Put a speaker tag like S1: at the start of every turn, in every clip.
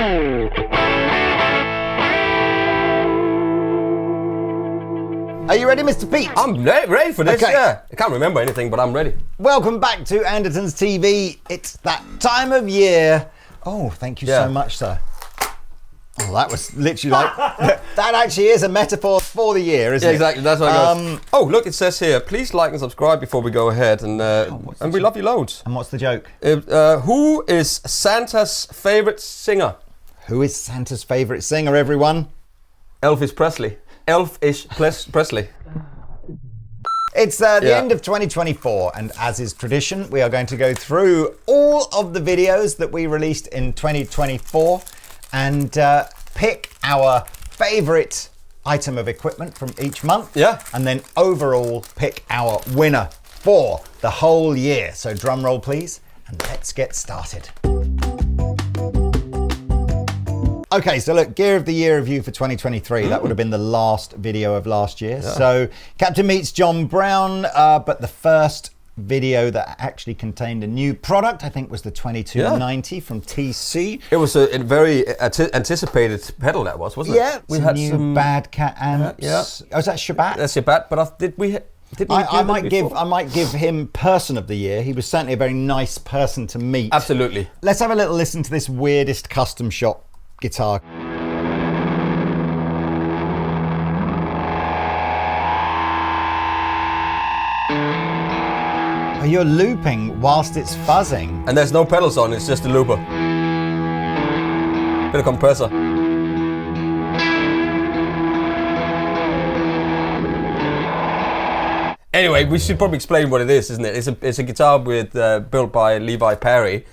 S1: Are you ready, Mr. Pete?
S2: I'm ready for this,
S1: Okay.
S2: yeah. I can't remember anything, but I'm ready.
S1: Welcome back to Andertons TV. It's that time of year. Oh, thank you so much, sir. Oh, that was literally like, that actually is a metaphor for the year, isn't it?
S2: Exactly, that's what I go. Oh, look, it says here, please like and subscribe before we go ahead, and we love you loads.
S1: And what's the joke?
S2: Who is Santa's favourite singer?
S1: Who is Santa's favourite singer, everyone?
S2: Elvis Presley. Elvis Presley.
S1: It's the end of 2024, and as is tradition, we are going to go through all of the videos that we released in 2024 and pick our favourite item of equipment from each month.
S2: Yeah.
S1: And then overall pick our winner for the whole year. So drum roll, please, and let's get started. Okay, so look, Gear of the Year review for 2023. That would have been the last video of last year. Yeah. So Captain meets John Brown, but the first video that actually contained a new product, I think, was the 2290 from TC.
S2: It was a very anticipated pedal, that was, wasn't it?
S1: Yeah, we had some Bad Cat amps.
S2: Yeah.
S1: Oh, is that Shabat?
S2: That's Shabat, but did we
S1: I might give him Person of the Year. He was certainly a very nice person to meet.
S2: Absolutely.
S1: Let's have a little listen to this weirdest custom shop guitar. Oh, you're looping whilst it's fuzzing.
S2: And there's no pedals on, it's just a looper. Bit of compressor. Anyway, we should probably explain what it is, isn't it? It's a guitar with built by Levi Perry.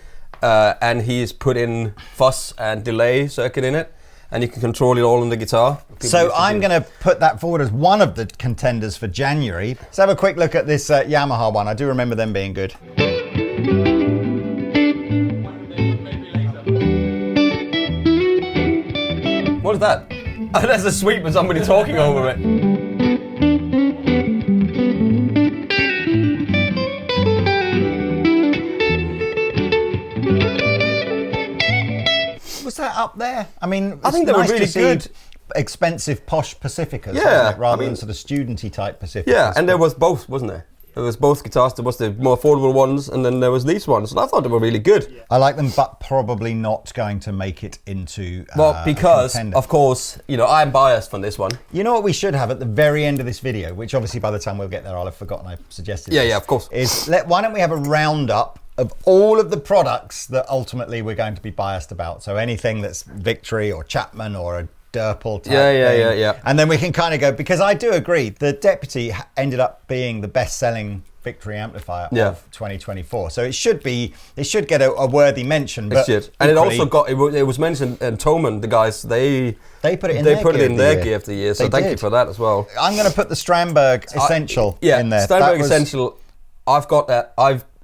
S2: And he's put in fuzz and delay circuit in it, and you can control it all on the guitar.
S1: So I'm going to put that forward as one of the contenders for January. Let's have a quick look at this Yamaha one. I do remember them being good.
S2: What is that? Oh, that's a sweep with somebody talking over it.
S1: Was that up there? I mean,
S2: I think they were really good.
S1: Expensive posh Pacificas,
S2: yeah,
S1: rather than sort of studenty type Pacificas.
S2: Yeah, and there was both, wasn't there? There was both guitars. There was the more affordable ones, and then there was these ones. And I thought they were really good.
S1: I like them, but probably not going to make it into.
S2: Well, because of course, you know, I'm biased from this one.
S1: You know what we should have at the very end of this video, which obviously by the time we'll get there, I'll have forgotten I suggested.
S2: Yeah, of course.
S1: Why don't we have a roundup of all of the products that ultimately we're going to be biased about? So anything that's Victory or Chapman or a Derpel type thing.
S2: Yeah.
S1: And then we can kind of go, because I do agree, the Deputy ended up being the best-selling Victory amplifier of 2024. So it should get a worthy mention. But
S2: it should. And
S1: equally,
S2: it was mentioned, and Toman, the guys, they
S1: put it in
S2: their Gear of the Year. So thank you for that as well.
S1: I'm going to put the Strandberg Essential in there.
S2: Strandberg Essential. I've got that.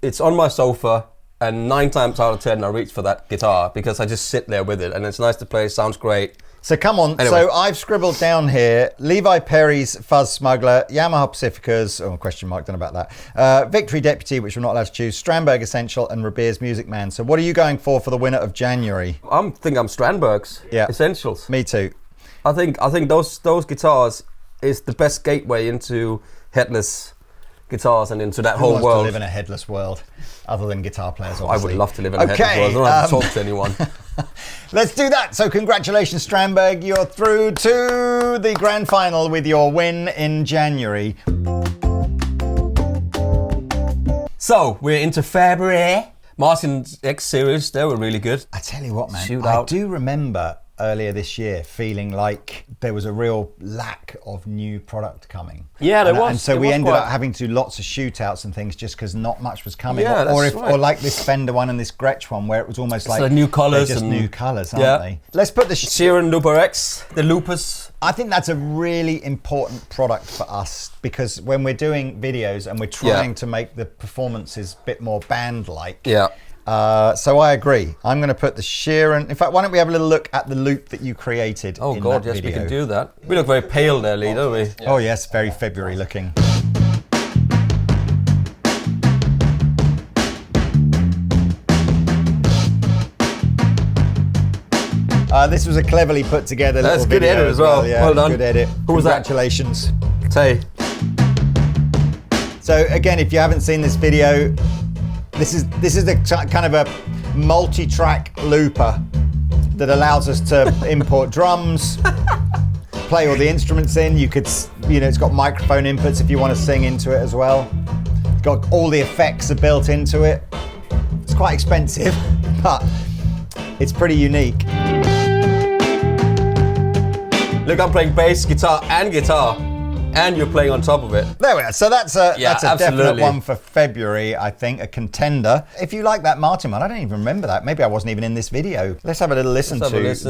S2: It's on my sofa, and 9 times out of 10 I reach for that guitar because I just sit there with it, and it's nice to play. Sounds great.
S1: So come on. Anyway. So I've scribbled down here Levi Perry's Fuzz Smuggler, Yamaha Pacificas, question mark, don't know about that, Victory Deputy, which we're not allowed to choose, Strandberg Essential, and Rebeer's Music Man. So what are you going for the winner of January?
S2: I'm Strandberg's Essentials.
S1: Me too.
S2: I think those guitars is the best gateway into headless guitars and into that whole world. Who wants
S1: to live in a headless world other than guitar players, obviously?
S2: I would love to live in a headless world. I don't have to talk to anyone.
S1: Let's do that. So congratulations, Strandberg. You're through to the grand final with your win in January.
S2: So we're into February. Martin's X series, they were really good.
S1: I tell you what, man,
S2: Shootout.
S1: I do remember earlier this year feeling like there was a real lack of new product coming.
S2: Yeah, there was.
S1: And so we ended up having to do lots of shootouts and things just because not much was coming.
S2: Yeah,
S1: or like this Fender one and this Gretsch one where it was almost like
S2: new colours.
S1: They're just new colours, aren't they? Let's put the
S2: Sheeran Looper X, the Loopers.
S1: I think that's a really important product for us because when we're doing videos and we're trying to make the performances a bit more band-like.
S2: Yeah.
S1: So I agree. I'm going to put the Sheeran. In fact, why don't we have a little look at the loop that you created?
S2: Oh God, yes, we can do that. We look very pale there, Lee, don't we?
S1: Yeah. Oh yes, very February looking. This was a cleverly put together
S2: That's
S1: little
S2: good
S1: video
S2: edit as well.
S1: Yeah,
S2: Well done.
S1: good edit.
S2: Who was that?
S1: Congratulations.
S2: Tay.
S1: So again, if you haven't seen this video, this is the kind of a multi-track looper that allows us to import drums, play all the instruments in. You could, it's got microphone inputs if you want to sing into it as well. It's got all the effects are built into it. It's quite expensive, but it's pretty unique.
S2: Look, I'm playing bass, guitar, and you're playing on top of it.
S1: There we are. So that's a definite
S2: absolutely.
S1: one for February, I think, a contender. If you like that Martin one, I don't even remember that. Maybe I wasn't even in this video. Let's have a little listen to these.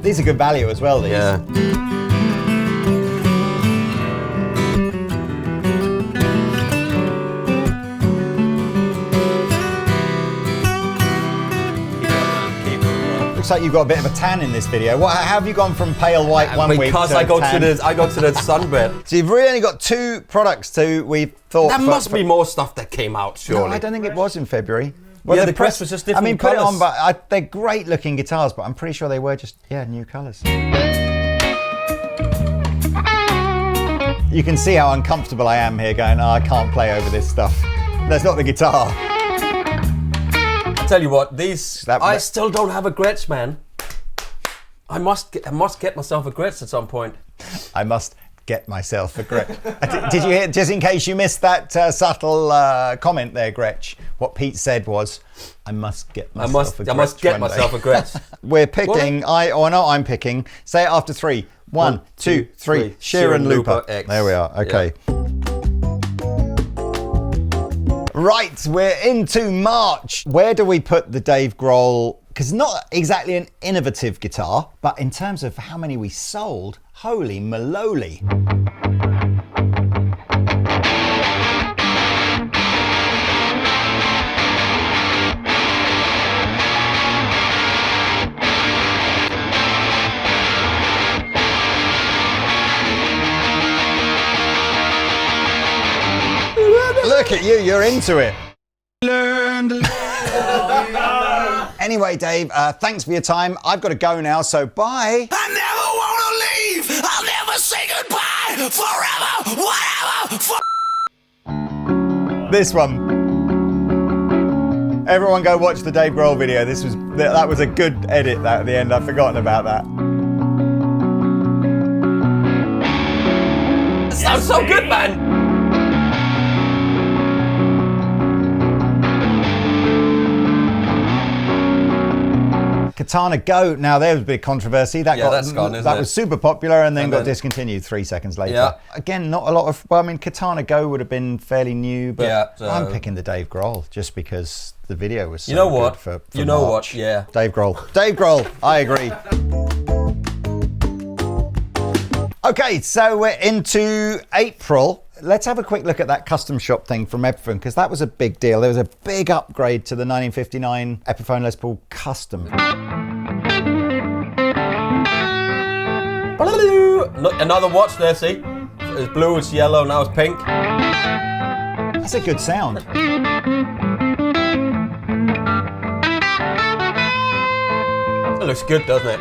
S1: These are good value as well, these.
S2: Yeah.
S1: Looks like you've got a bit of a tan in this video. How have you gone from pale white one week
S2: Because
S1: to
S2: I go
S1: tan?
S2: to the sunbed.
S1: So you've really only got 2 products we've thought.
S2: There must be more stuff that came out, surely.
S1: No, I don't think it was in February. Well,
S2: Yeah, the press was just different
S1: I mean, put it
S2: colours.
S1: on, but they're great looking guitars, but I'm pretty sure they were just, new colours. You can see how uncomfortable I am here going, I can't play over this stuff. That's not the guitar.
S2: I tell you what, I still don't have a Gretsch, man. I must get myself a Gretsch at some point.
S1: I must get myself a Gretsch. Did you hear, just in case you missed that subtle comment there, Gretsch, what Pete said was, I must get myself a Gretsch.
S2: I must get myself a Gretsch.
S1: We're picking, I'm picking, say it after 3. 1, 2, 3, Sheeran Looper.
S2: X.
S1: There we are, okay. Yeah. Right, we're into March. Where do we put the Dave Grohl? Because not exactly an innovative guitar, but in terms of how many we sold, holy maloli. Look at you, you're into it. Anyway, Dave, thanks for your time. I've got to go now, so bye.
S3: I never want to leave. I'll never say goodbye. Forever, whatever.
S1: This one. Everyone go watch the Dave Grohl video. That was a good edit that at the end. I've forgotten about that.
S2: It sounds so good, man.
S1: Katana Go. Now there was a bit of controversy. That was super popular and then got discontinued 3 seconds later.
S2: Yeah.
S1: Again, not a lot of. Well, I mean, Katana Go would have been fairly new, but
S2: Yeah, so-
S1: I'm picking the Dave Grohl just because the video was so
S2: You know
S1: good
S2: what?
S1: for
S2: You know
S1: March.
S2: what? Yeah.
S1: Dave Grohl. Dave Grohl. I agree. Okay, so we're into April. Let's have a quick look at that custom shop thing from Epiphone, because that was a big deal. There was a big upgrade to the 1959 Epiphone Les Paul Custom.
S2: Another watch there, see? It's blue, it's yellow, now it's pink.
S1: That's a good sound.
S2: It looks good, doesn't it?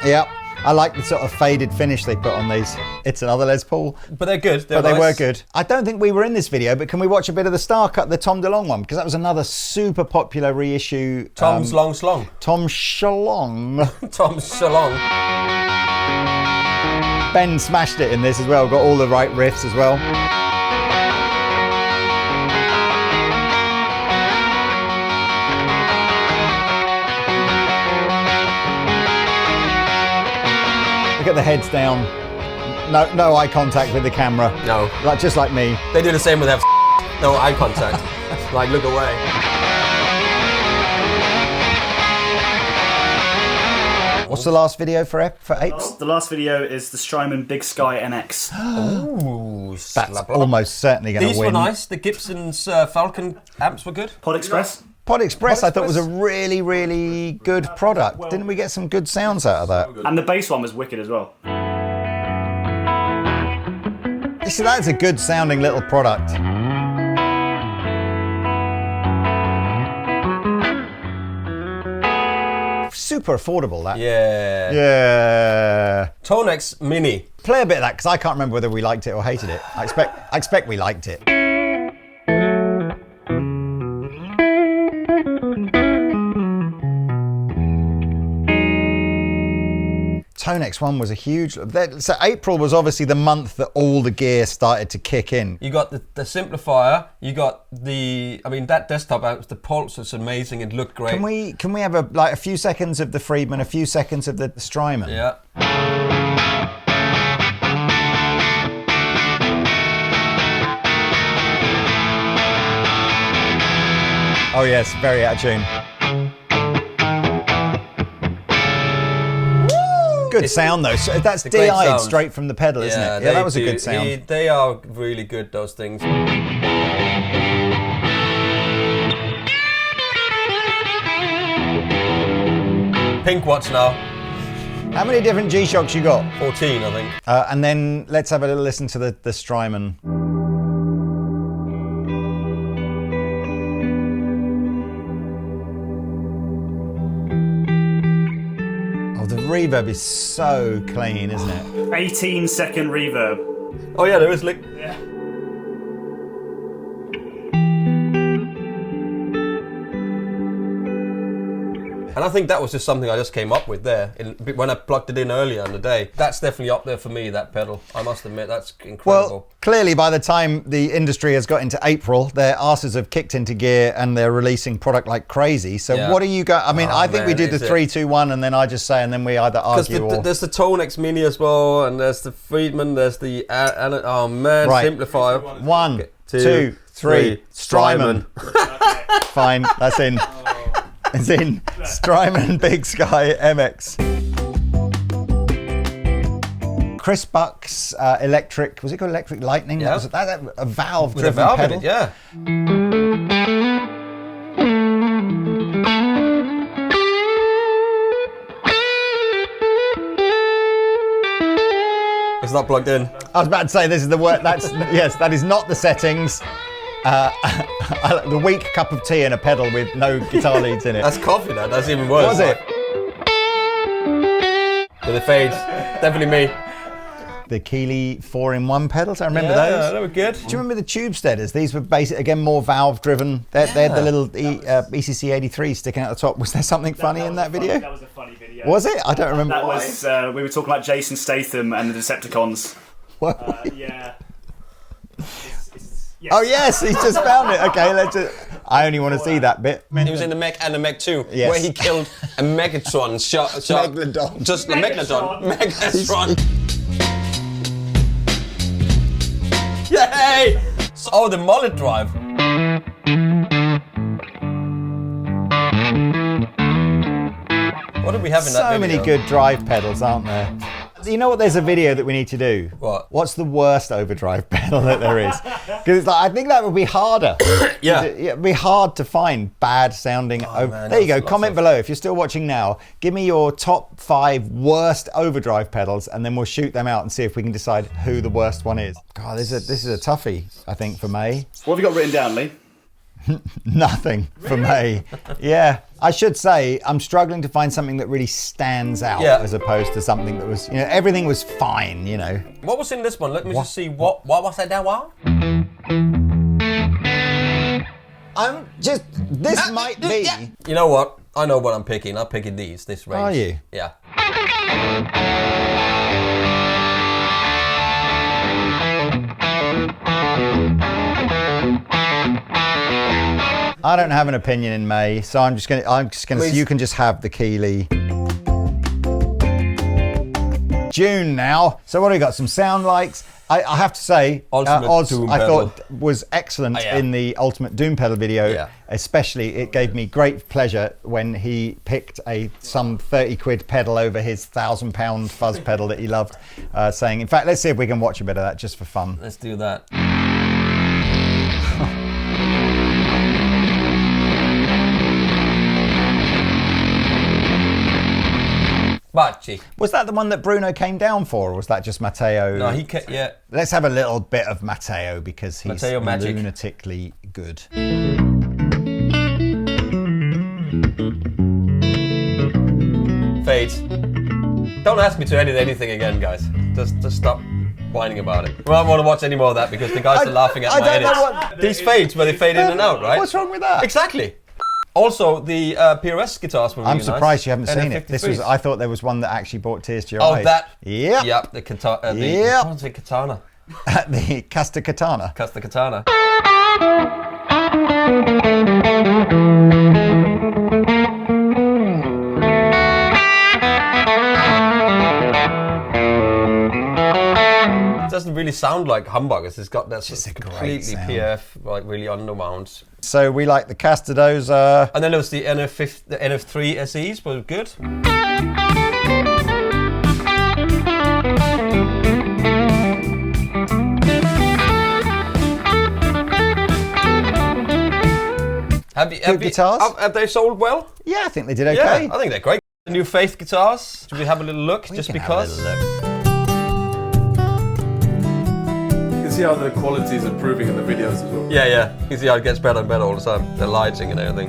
S1: Yeah. I like the sort of faded finish they put on these. It's another Les Paul.
S2: But they're good.
S1: They were good. I don't think we were in this video, but can we watch a bit of the Star Cut, the Tom DeLonge one? Because that was another super popular reissue.
S2: Tom's Long Slong.
S1: Tom Shalong.
S2: Tom Shalong.
S1: Ben smashed it in this as well. Got all the right riffs as well. Look at the heads down. No eye contact with the camera.
S2: No.
S1: Just like me.
S2: They do the same with their no eye contact. Like, look away.
S1: What's the last video for Apes?
S4: The last video is the Strymon Big Sky NX.
S2: Ooh,
S1: That's almost certainly going to
S2: These
S1: win.
S2: were nice. The Gibson's Falcon amps were good.
S4: Pod Express.
S1: Pod Express, I thought was a really, really good product. Didn't we get some good sounds out of that?
S4: And the bass one was wicked as well.
S1: You see, that's a good sounding little product. super affordable, that.
S2: Yeah.
S1: Yeah.
S2: Tonex Mini.
S1: Play a bit of that, because I can't remember whether we liked it or hated it. I expect we liked it. Tonex one was a huge... So April was obviously the month that all the gear started to kick in.
S2: You got the simplifier, you got the... I mean, that desktop, the Pulse was amazing, it looked great.
S1: Can we have a few seconds of the Friedman, a few seconds of the Strymon?
S2: Yeah.
S1: Oh yes, very out of tune. Good sound though. So that's DI'd straight from the pedal, isn't it? Yeah, that was a good sound.
S2: They are really good, those things. Pink watch now.
S1: How many different G-Shocks you got?
S2: 14, I think.
S1: And then let's have a little listen to the Strymon. The reverb is so clean, isn't it?
S4: 18-second reverb.
S2: Oh yeah, there is like...
S4: Yeah.
S2: And I think that was just something I just came up with there when I plugged it in earlier in the day. That's definitely up there for me, that pedal. I must admit, that's incredible.
S1: Well, clearly by the time the industry has got into April, their asses have kicked into gear and they're releasing product like crazy. So what do you got? I mean, I think we did the 3, 2, 1 and then I just say, and then we either argue or...
S2: There's the Tonex Mini as well, and there's the Friedman, there's the... simplifier.
S1: 1, 2, 3, Strymon. Fine, that's in. It's in. Strymon Big Sky MX. Chris Buck's electric, was it called Electric Lightning?
S2: Yeah.
S1: Was that a valve
S2: With a
S1: driven
S2: valve
S1: pedal?
S2: in it, yeah. It's not plugged in.
S1: I was about to say this is the word. Yes, that is not the settings. The weak cup of tea and a pedal with no guitar leads in it.
S2: That's coffee, that's even worse.
S1: Was it?
S2: With the fades, definitely me.
S1: The Keeley 4-in-1 pedals, I remember
S2: Yeah,
S1: those.
S2: they were good.
S1: Do you remember the tube steaders? These were basic, again, more valve driven. They had the little ECC 83 sticking out the top. Was there something funny in that video?
S4: That was a funny video.
S1: Was it? I don't remember.
S4: That was, we were talking about Jason Statham and the Decepticons.
S1: What?
S4: Yeah.
S1: Oh yes, he's just found it. Okay, let's just... I only want to see that bit.
S2: He was in the Mech and the Mech 2,
S1: Yes.
S2: where he killed a Megatron shot.
S1: Megalodon.
S2: Just the Megalodon. Megatron. Yay! Oh, the mullet drive. What did we have in that video?
S1: So many good drive pedals, aren't there? You know what? There's a video that we need to do.
S2: What?
S1: What's the worst overdrive pedal that there is? Because it's like, I think that would be harder.
S2: Yeah.
S1: It'd be hard to find bad sounding.
S2: Man,
S1: there you go.
S2: that's
S1: Comment below if you're still watching now. Give me your top 5 worst overdrive pedals, and then we'll shoot them out and see if we can decide who the worst one is. God, this is a toughie. I think for May.
S4: What have you got written down, Lee?
S1: Nothing for May. Yeah, I should say I'm struggling to find something that really stands out as opposed to something that was, everything was fine,
S2: What was in this one? Let me just see. What was that?
S1: This might be.
S2: You know what? I know what I'm picking. I'm picking this range.
S1: Are you?
S2: Yeah.
S1: I don't have an opinion in May, so I'm just gonna
S2: Please.
S1: you can just have the Keeley. June now. So what have we got? Some sound likes. I have to say,
S2: Ultimate
S1: Oz
S2: Doom
S1: I
S2: pedal.
S1: thought was excellent
S2: yeah.
S1: in the Ultimate Doom pedal video.
S2: Yeah.
S1: Especially, it gave me great pleasure when he picked some 30 quid pedal over his £1,000 fuzz pedal that he loved, saying, in fact, let's see if we can watch a bit of that just for fun.
S2: Let's do that. Baci.
S1: Was that the one that Bruno came down for, or was that just Matteo?
S2: No, yeah.
S1: Let's have a little bit of Matteo because he's
S2: Matteo magic.
S1: lunatically good.
S2: fades. Don't ask me to edit anything again, guys. Just stop whining about it. We don't want to watch any more of that because the guys are laughing at my edits. These fades where they fade in and out, right?
S1: What's wrong with that?
S2: Exactly. Also, the PRS guitars were really nice.
S1: I'm surprised you haven't seen it. I thought there was one that actually brought tears to your eyes.
S2: Oh, that?
S1: Yeah.
S2: Yep, the katana. I want to say katana.
S1: The Casta Katana.
S2: Casta katana. It doesn't really sound like humbuckers. It's got that
S1: just a
S2: completely PF, like really underwound.
S1: So we like the Castadosa.
S2: And then there was the NF3 SEs, was good. Have
S1: guitars?
S2: Have they sold well?
S1: Yeah, I think they did okay.
S2: Yeah, I think they're great. The new Faith guitars. Should we have a little look? Just because?
S5: You can see how the quality is improving in the videos as well.
S2: Yeah. You can see how it gets better and better all the time. The lighting and everything.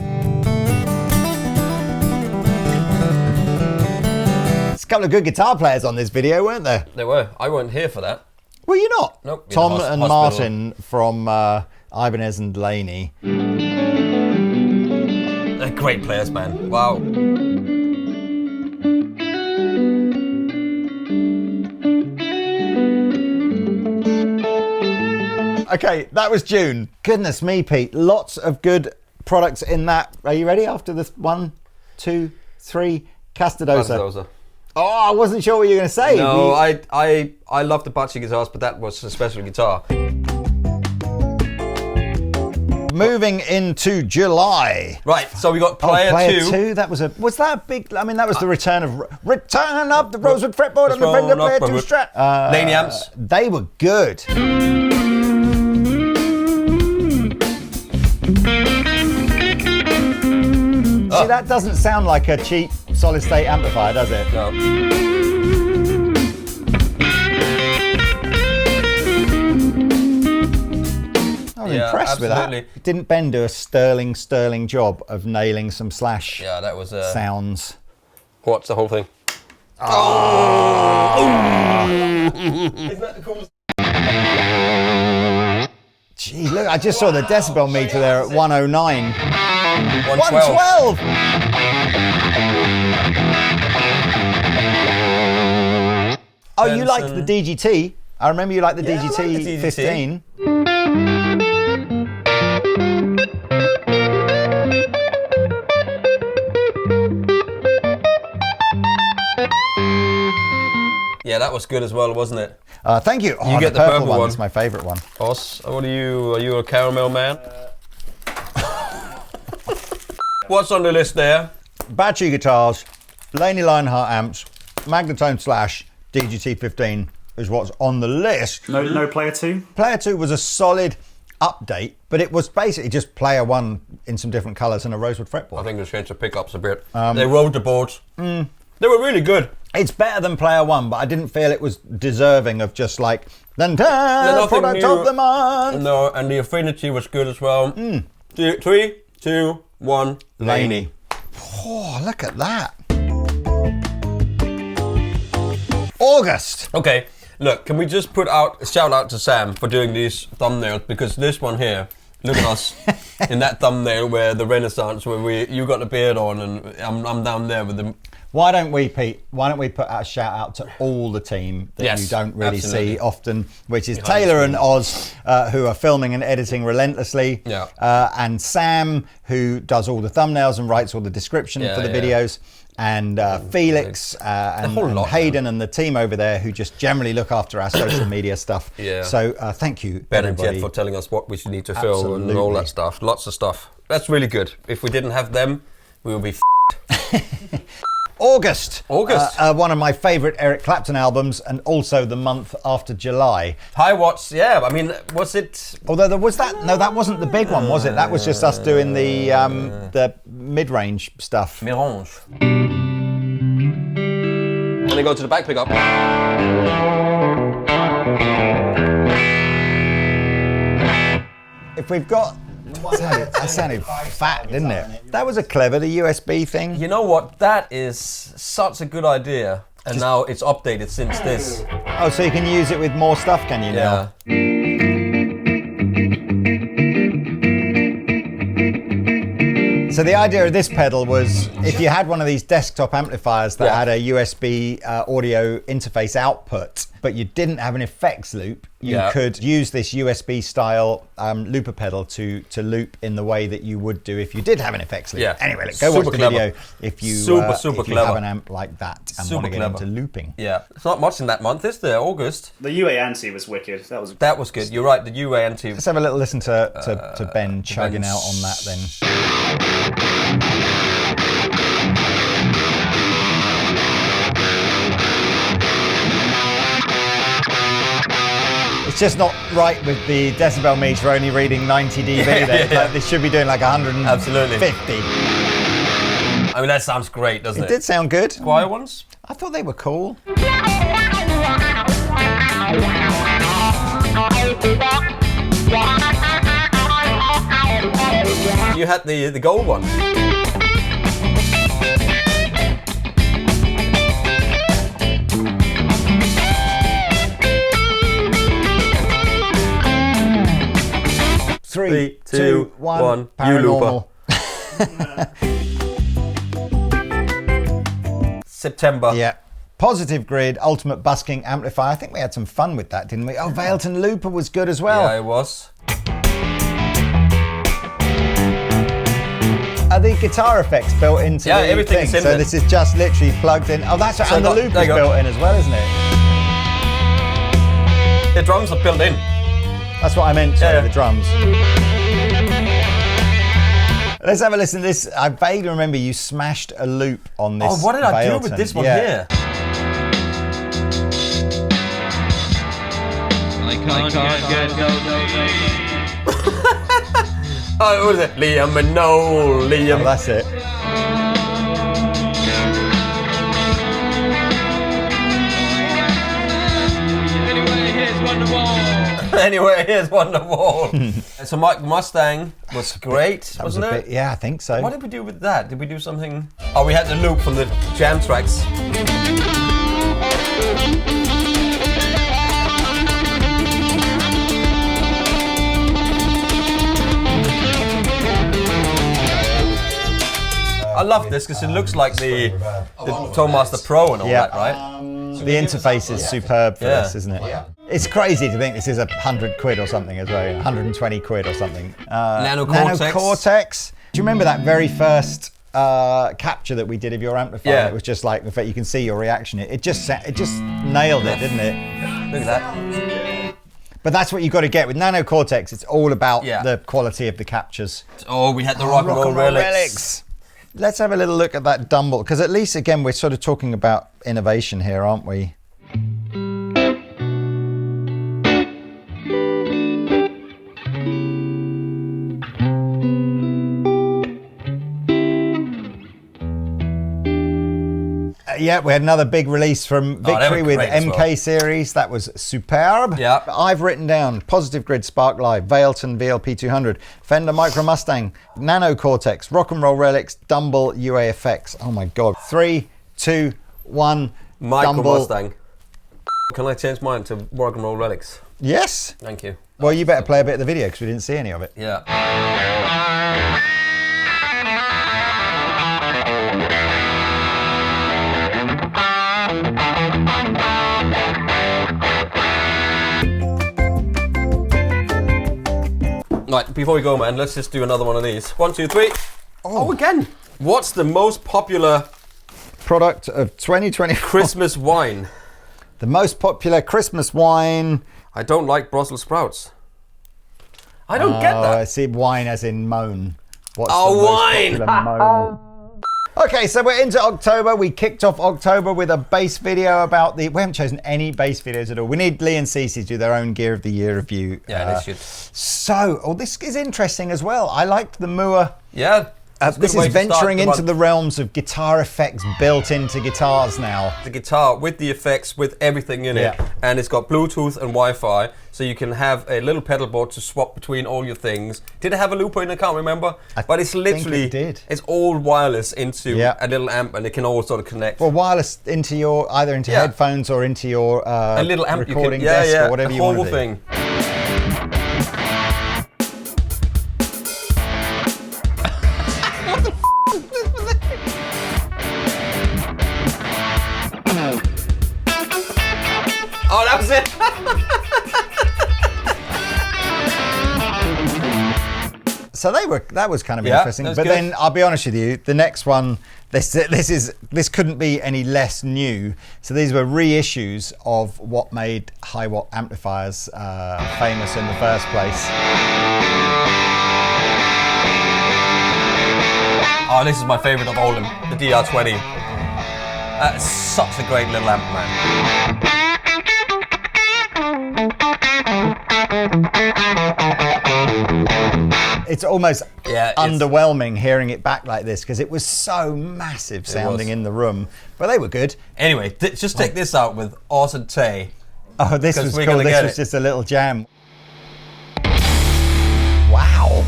S1: There's a couple of good guitar players on this video, weren't there?
S2: They were. I weren't here for that.
S1: Were you not?
S2: Nope.
S1: Tom and Martin from Ibanez and Delaney.
S2: They're great players, man. Wow.
S1: Okay, that was June. Goodness me, Pete. Lots of good products in that. Are you ready after this? 1, 2, 3. Castadosa. Oh, I wasn't sure what you were going to say.
S2: No, I love the Apache guitars, but that was a special guitar.
S1: Moving into July.
S2: Right, so we got Player 2.
S1: That was that a big? I mean, that was the return of the Rosewood fretboard and the Fender Player 2 Strat.
S2: Laney amps.
S1: They were good. See, that doesn't sound like a cheap solid state amplifier, does it?
S2: No.
S1: I was impressed with that. Didn't Ben do a sterling job of nailing some slash
S2: that was
S1: sounds?
S2: What's the whole thing?
S5: Isn't that the coolest?
S1: Gee, look, I just saw the decibel meter there at 109.
S2: 112.
S1: 112! Oh, you liked the DGT. I remember you liked the DGT,
S2: I like the DGT
S1: 15.
S2: Yeah, that was good as well, wasn't it?
S1: Thank you.
S2: You get the purple one.
S1: That's my favourite one.
S2: Os, what are you? Are you a caramel man? What's on the list there?
S1: Battery guitars, Laney Lionheart amps, Magnetone slash DGT 15 is what's on the list.
S4: No Player 2?
S1: Player 2 was a solid update, but it was basically just Player 1 in some different colours and a rosewood fretboard.
S2: I think they changed the pickups a bit. They rolled the boards. They were really good.
S1: It's better than Player 1, but I didn't feel it was deserving of just like the product
S2: new.
S1: of the month.
S2: No, and the Affinity was good as well. 3, 2, 1, Laney.
S1: Oh, look at that. August.
S2: Okay, look, can we just put out a shout out to Sam for doing these thumbnails, because this one here, look at us in that thumbnail where the Renaissance, where you got the beard on and I'm down there with the...
S1: Why don't we, Pete? Why don't we put a shout out to all the team that you don't really see often, which is Taylor and Oz, who are filming and editing relentlessly, and Sam, who does all the thumbnails and writes all the description for the videos, and Felix and Hayden and the team over there who just generally look after our social media stuff. So thank you,
S2: Ben and Jet, for telling us what we should need to film and all that stuff. Lots of stuff. That's really good. If we didn't have them, we would be f***ed.
S1: August.
S2: One
S1: of my favourite Eric Clapton albums, and also the month after July.
S2: High Watts, yeah. I mean, was it?
S1: Although there was that. No, that wasn't the big one, was it? That was just us doing the mid-range stuff.
S2: Mirange. And then go to the back pickup.
S1: If we've got That sounded fat, didn't it? That was a clever, the USB thing.
S2: You know what? That is such a good idea. And now it's updated since this.
S1: Oh, so you can use it with more stuff, can you now? So the idea of this pedal was if you had one of these desktop amplifiers that had a USB audio interface output, but you didn't have an effects loop, you could use this USB style looper pedal to loop in the way that you would do if you did have an effects loop.
S2: Yeah.
S1: Anyway, go watch the video if you,
S2: super
S1: if you have an amp like that and want to get into looping.
S2: Yeah, it's not much in that month, is there? August.
S4: The UA anti was wicked.
S2: That was good. You're right. The UA anti.
S1: Let's have a little listen to Ben chugging out on that then. It's just not right with the decibel meter only reading 90 dB there. Like they should be doing like 150.
S2: Absolutely. I mean, that sounds great, doesn't it?
S1: It did sound good.
S2: Squire ones?
S1: I thought they were cool.
S2: You had the gold one.
S1: Three, two, one.
S2: Paranormal. September.
S1: Yeah. Positive Grid, Ultimate Busking Amplifier. I think we had some fun with that, didn't we? Oh, Vailton Looper was good as well.
S2: Yeah, it was.
S1: Are the guitar effects built into the
S2: everything's
S1: thing?
S2: in
S1: So
S2: there.
S1: this is just literally plugged in. Oh, that's right.
S2: So
S1: And the loop is built in as well, isn't it?
S2: The drums are built in.
S1: That's what I meant, sorry,
S2: Yeah.
S1: the drums. Let's have a listen to this. I vaguely remember you smashed a loop on this.
S2: Oh, what did I do
S1: Vailton.
S2: with this one
S1: Yeah.
S2: here?
S6: I can't get no
S2: Oh, what was it? Liam and Noel.
S1: Oh,
S2: Liam.
S1: that's it.
S6: Anyway, here's Wonderwall.
S2: Anyway, here's Wonderwall. So Mike Mustang was great,
S1: That was
S2: wasn't
S1: a
S2: it?
S1: bit, yeah, I think so.
S2: What did we do with that? Did we do something? Oh, we had the loop from the jam tracks. I love this because it looks like the Toadmaster Pro and all
S1: Yeah.
S2: that, right?
S1: The interface is superb for
S2: Yeah.
S1: this, isn't it? It's crazy to think this is £100 or something as well, 120 quid or something.
S2: Nano Cortex.
S1: Nano Cortex. Do you remember that very first capture that we did of your amplifier?
S2: Yeah.
S1: It was just like, in fact, you can see your reaction. It just nailed it, didn't it?
S2: Look at that.
S1: But that's what you've got to get with Nano Cortex. It's all about
S2: Yeah.
S1: the quality of the captures.
S2: Oh, we had the rock and roll relics.
S1: Let's have a little look at that Dumble, because at least, again, we're sort of talking about innovation here, aren't we? Yeah, we had another big release from
S2: they were
S1: Victory with
S2: great as
S1: MK
S2: well.
S1: series. That was superb.
S2: Yeah.
S1: I've written down Positive Grid Spark Live, Vailton VLP200, Fender Micro Mustang, Nano Cortex, Rock and Roll Relics, Dumble UA Effects. Oh my God. 3, 2, 1.
S2: Micro
S1: Dumble.
S2: Mustang. Can I change mine to rock and roll relics?
S1: Yes.
S2: Thank you.
S1: Well, you better play a bit of the video because we didn't see any of it.
S2: Yeah. Right, before we go, man, let's just do another one of these. 1, 2, 3. Oh, again. What's the most popular
S1: Product of 2020
S2: Christmas wine?
S1: The most popular Christmas wine.
S2: I don't like Brussels sprouts. I don't get
S1: I
S2: that.
S1: see wine as in moan. What's
S2: Oh,
S1: the most
S2: wine!
S1: popular moan? Okay, so we're into October. We kicked off October with a bass video about the... We haven't chosen any bass videos at all. We need Lee and Cece to do their own Gear of the Year review.
S2: Yeah, they should.
S1: So, this is interesting as well. I liked the Moore
S2: Yeah.
S1: This is venturing into the realms of guitar effects built into guitars now.
S2: The guitar with the effects, with everything in it, and it's got Bluetooth and Wi-Fi, so you can have a little pedal board to swap between all your things. Did it have a looper in it? I can't remember. But it's literally, it's all wireless into a little amp, and it can all sort of connect.
S1: Well, wireless into your, either into headphones or into your
S2: a little amp
S1: recording desk or whatever you want to do.
S2: The whole thing. Oh, that was it.
S1: So that was kind of interesting. But
S2: good.
S1: then I'll be honest with you, the next one, this couldn't be any less new. So these were reissues of what made high watt amplifiers famous in the first place.
S2: Oh, this is my favourite of all of them, the DR20. That's such a great little amp, man.
S1: It's almost underwhelming hearing it back like this because it was so massive sounding in the room, but they were good.
S2: Anyway, just take this out with Awesome Tay.
S1: Oh, this was cool. This was just a little jam. Wow.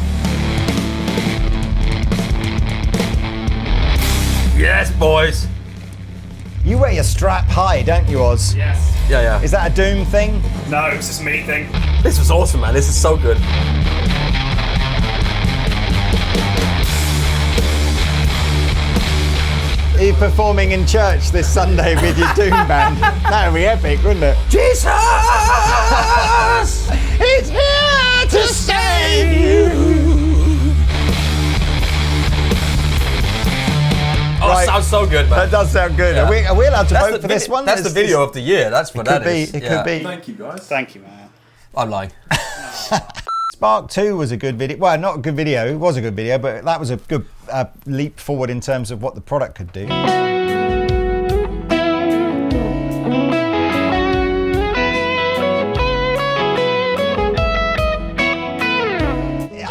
S2: Yes, boys.
S1: You wear your strap high, don't you, Oz?
S4: Yes.
S2: Yeah.
S1: Is that a Doom thing?
S4: No, it's just me thing.
S2: This was awesome, man. This is so good.
S1: Are you performing in church this Sunday with your Doom band? That would be epic, wouldn't it?
S2: Jesus!
S1: It's here to save you!
S2: Oh, it sounds so good, man.
S1: That does sound good.
S2: Yeah.
S1: Are we allowed to vote for this one?
S2: That's the video of the year. That's what that is.
S1: It could be.
S5: Thank you, guys.
S4: Thank you, man.
S2: I'm lying.
S1: Spark 2 was a good video. Well, not a good video. It was a good video, but that was a good leap forward in terms of what the product could do.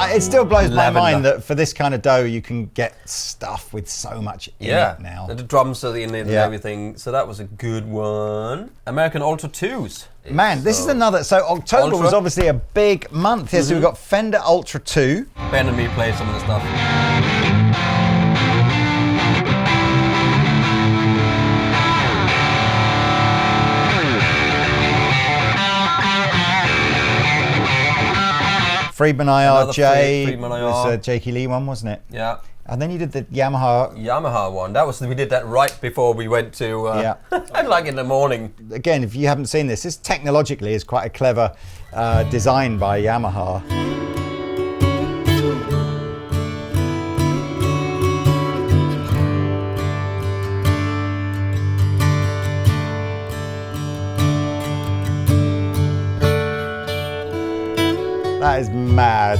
S1: It still blows my mind that for this kind of dough you can get stuff with so much in it now.
S2: The drums are in it and everything. So that was a good one. American Ultra 2s.
S1: Man, this is another. So October was obviously a big month. Yes, so we've got Fender Ultra 2.
S2: Ben and me play some of the stuff.
S1: Friedman IRJ
S2: Friedman IR.
S1: was a Jakey Lee one, wasn't it?
S2: Yeah.
S1: And then you did the Yamaha
S2: one. That was, we did that right before we went to like in the morning.
S1: Again, if you haven't seen this technologically is quite a clever design by Yamaha. That is mad.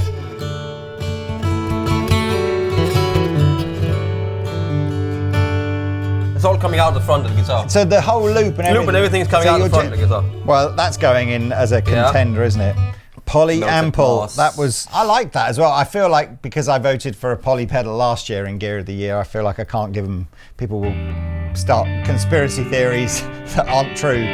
S2: It's all coming out the front of the guitar.
S1: So the whole loop and
S2: everything's coming out the front of the guitar.
S1: Well, that's going in as a contender, isn't it? Poly Ample. That was. I like that as well. I feel like because I voted for a poly pedal last year in Gear of the Year, I feel like I can't give them. People will start conspiracy theories that aren't true.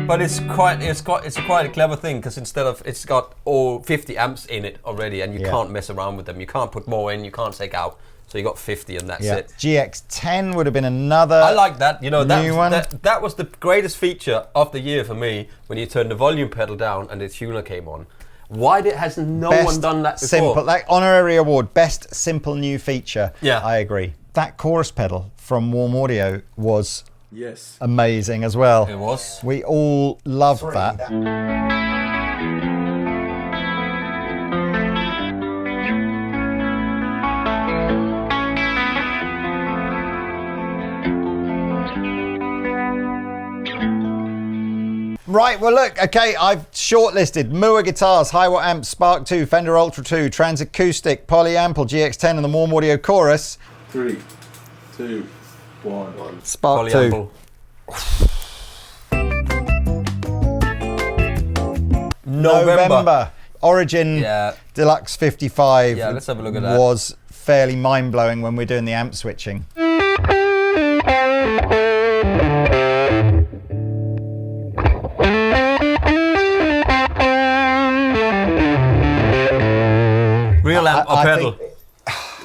S2: But it's quite a clever thing because instead of it's got all 50 amps in it already, and you can't mess around with them. You can't put more in. You can't take out. So you got 50 and that's it.
S1: GX10 would have been another.
S2: I like that. You know,
S1: that
S2: was the greatest feature of the year for me when you turned the volume pedal down and the tuner came on. Why has no one done that before?
S1: Simple, like honorary award, best simple new feature.
S2: Yeah,
S1: I agree. That chorus pedal from Warm Audio was amazing as well.
S2: It was.
S1: We all loved that. Right, well look, okay, I've shortlisted Mua guitars, high watt amps, Spark 2, Fender Ultra 2, Trans Acoustic, Poly Ample, GX10 and the Warm Audio Chorus.
S5: 3, 2, 1.
S1: Spark 2.
S2: November.
S1: Origin Deluxe 55
S2: let's have a look at that.
S1: was fairly mind-blowing when we're doing the amp switching.
S2: Real amp or pedal?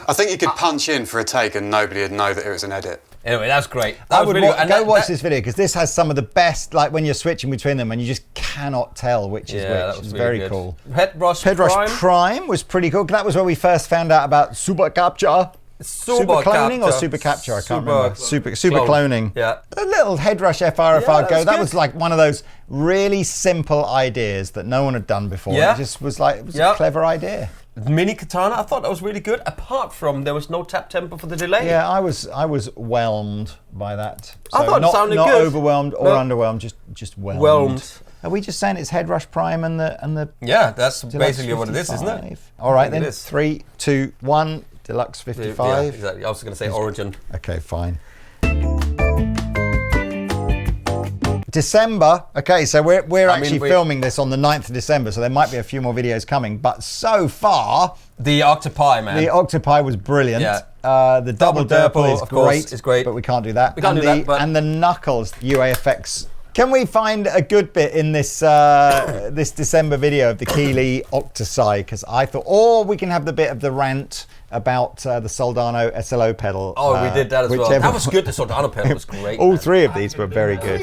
S7: I think you could punch in for a take and nobody would know that it was an edit.
S2: Anyway, that's great.
S1: I would go watch this video because this has some of the best, like when you're switching between them and you just cannot tell which is which. It's
S2: really
S1: very cool.
S2: Headrush
S1: Prime was pretty cool. That was where we first found out about super capture. Super cloning or super capture? I can't remember. Super cloning.
S2: Yeah.
S1: A little Headrush FRFR go. That was like one of those really simple ideas that no one had done before.
S2: Yeah.
S1: It just was like, it was a clever idea.
S2: Mini Katana, I thought that was really good. Apart from there was no tap tempo for the delay.
S1: Yeah, I was whelmed by that. So
S2: I thought it sounded
S1: not
S2: good.
S1: overwhelmed or underwhelmed, just whelmed. Are we just saying it's Headrush Prime and the
S2: Yeah, that's
S1: Deluxe
S2: basically
S1: 55.
S2: what it is, isn't it?
S1: All right then. 3, 2, 1. Deluxe 55.
S2: Yeah, exactly. I was going to say Origin.
S1: Okay, fine. December. Okay, so we're actually filming this on the 9th of December, so there might be a few more videos coming. But so far,
S2: the Octopi, man.
S1: The Octopi was brilliant.
S2: Yeah.
S1: The Double Durple is
S2: of course,
S1: great.
S2: is great.
S1: But we can't do that.
S2: We can't do that. But
S1: and the Knuckles UAFX. Can we find a good bit in this this December video of the Keeley Octosi? Because I thought, or we can have the bit of the rant about the Soldano SLO pedal.
S2: Oh, we did that as well. That was good. The Soldano pedal was great.
S1: All three of these were very good.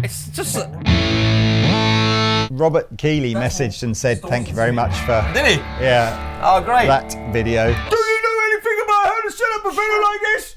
S2: It's just.
S1: Robert Keeley messaged and said, "Thank you very much for."
S2: Did he?
S1: Yeah.
S2: Oh, great.
S1: That video.
S2: Do you know anything about how to set up a video like this?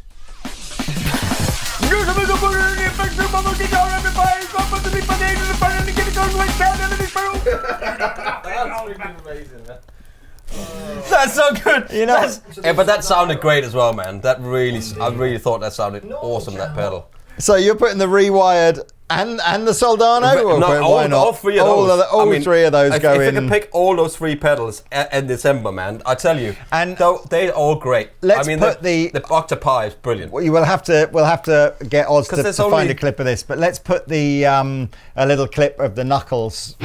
S2: That's so good.
S1: You know,
S2: but that sounded great as well, man. That really, I really thought that sounded awesome. That pedal.
S1: So you're putting the rewired and the Soldano?
S2: No,
S1: why not?
S2: All three of those.
S1: All three of those go in.
S2: If you can pick all those three pedals in December, man, I tell you,
S1: and
S2: they're all great.
S1: Let's put the
S2: Octopi is brilliant.
S1: We'll have to get Oz to find a clip of this, but let's put the a little clip of the Knuckles.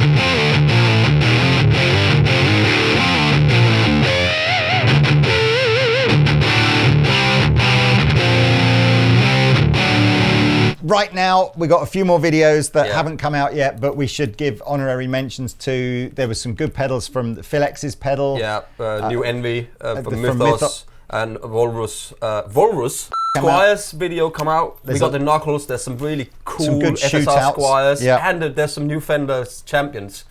S1: Right now, we've got a few more videos that haven't come out yet, but we should give honorary mentions to. There was some good pedals from Philex's pedal.
S2: Yeah, New Envy from Mythos and Volrus. Squires video come out. We got the Knuckles. There's some really cool
S1: some good
S2: FSR Squires.
S1: Yeah.
S2: And there's some new Fenders Champions.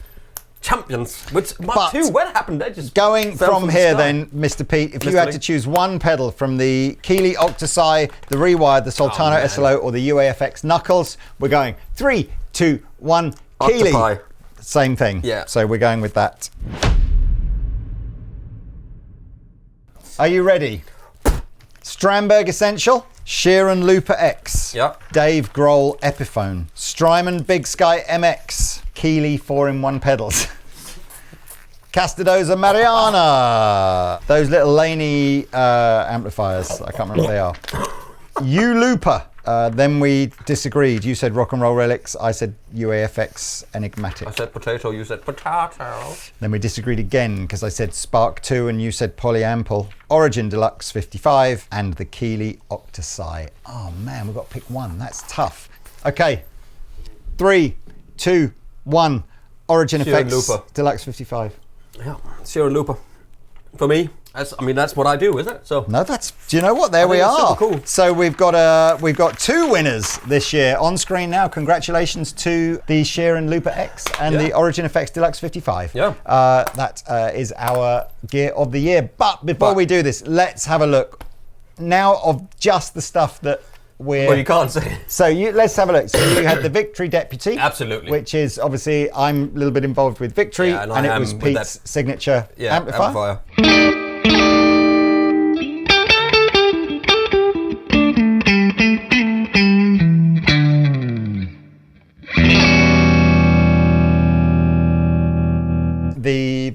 S2: Which Mark II, what happened? They just
S1: going from here then, Mr. Pete, if you had to choose one pedal from the Keeley Octosi, the Rewired, the Soldano SLO, or the UAFX Knuckles, we're going 3, 2, 1, Keeley.
S2: Octopi.
S1: Same thing.
S2: Yeah.
S1: So we're going with that. Are you ready? Stramberg Essential, Sheeran Looper X, Dave Grohl Epiphone, Strymon Big Sky MX, Keeley 4-in-1 pedals, Castadoza Mariana, those little Laney amplifiers, I can't remember what they are. U Looper, then we disagreed. You said Rock and Roll Relics, I said UAFX Enigmatic.
S2: I said potato, you said potato.
S1: Then we disagreed again because I said Spark 2 and you said Polyample. Origin Deluxe 55 and the Keeley Octosi. Oh man, we've got to pick one. That's tough. Okay, 3, 2, 1. Origin Effects Deluxe 55.
S2: Yeah, Sheeran Looper. For me, that's what I do, isn't it? So
S1: no, that's. Do you know what? There we are.
S2: Super cool.
S1: So we've got two winners this year on screen now. Congratulations to the Sheeran Looper X and the Origin Effects Deluxe 55.
S2: Yeah.
S1: That is our gear of the year. But before we do this, let's have a look now of just the stuff that
S2: well, you can't say.
S1: So let's have a look. So you had the Victory Deputy.
S2: Absolutely.
S1: Which is obviously, I'm a little bit involved with Victory, and it was Pete's signature amplifier.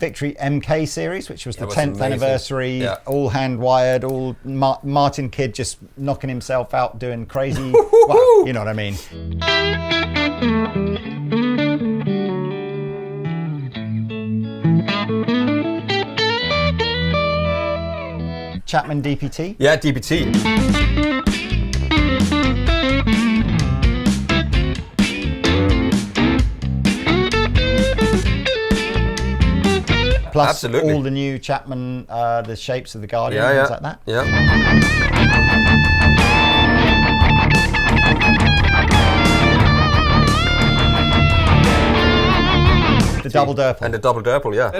S1: Victory MK series, which was the
S2: was
S1: 10th
S2: amazing.
S1: anniversary,
S2: Yeah.
S1: all hand wired, all Martin Kidd just knocking himself out doing crazy. Well, you know what I mean. Chapman DPT.
S2: Yeah, DPT.
S1: Plus
S2: Absolutely.
S1: all the new Chapman, the shapes of the Guardian,
S2: Yeah,
S1: things
S2: yeah.
S1: like that.
S2: Yeah.
S1: The double Durple.
S2: And the double Durple, yeah.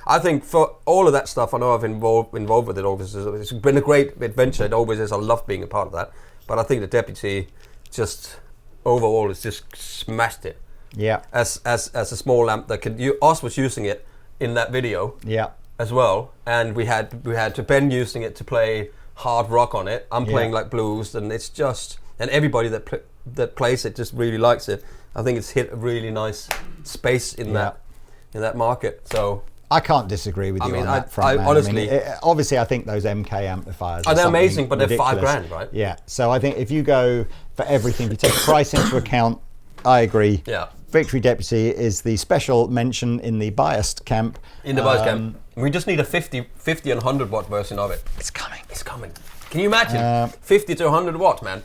S2: I think for all of that stuff, I know I've involved with it. Obviously, it's been a great adventure. It always is. I love being a part of that. But I think the Deputy just overall has just smashed it.
S1: Yeah.
S2: As a small amp that could. Us was using it in that video.
S1: Yeah.
S2: As well, and we had to Ben using it to play hard rock on it. I'm playing like blues, and it's just, and everybody that plays it just really likes it. I think it's hit a really nice space in that market. So
S1: I can't disagree with you on that front, man.
S2: honestly,
S1: obviously, I think those MK amplifiers
S2: they're
S1: something
S2: amazing, but they're
S1: ridiculous.
S2: $5,000, right?
S1: Yeah. So I think if you go for everything, if you take price into account, I agree.
S2: Yeah.
S1: Victory Deputy is the special mention in the biased camp.
S2: In the bias camp, we just need a 50 and 100 watt version of it.
S1: It's coming.
S2: It's coming. Can you imagine? 50 to 100 watt, man.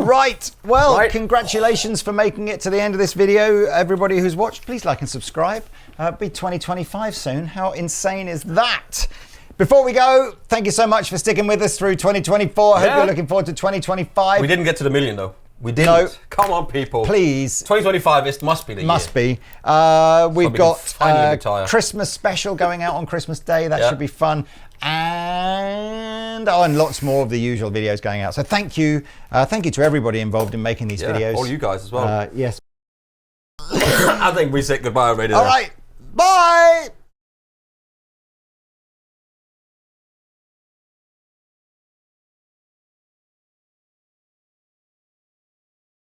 S1: Right. Well,
S2: Right.
S1: congratulations for making it to the end of this video. Everybody who's watched, please like and subscribe. Be 2025 soon. How insane is that? Before we go, thank you so much for sticking with us through 2024. I hope
S2: Yeah.
S1: you're looking forward to 2025.
S2: We didn't get to the million though. We didn't.
S1: No.
S2: Come on, people.
S1: Please.
S2: 2025 must be the
S1: Must
S2: year.
S1: be. We've
S2: we can
S1: got
S2: finally retire.
S1: Christmas special going out on Christmas Day. That
S2: Yeah.
S1: should be fun. And lots more of the usual videos going out. So thank you. Thank you to everybody involved in making these
S2: Yeah,
S1: videos.
S2: all you guys as well.
S1: Yes.
S2: I think we said goodbye already.
S1: All
S2: there.
S1: right. Bye.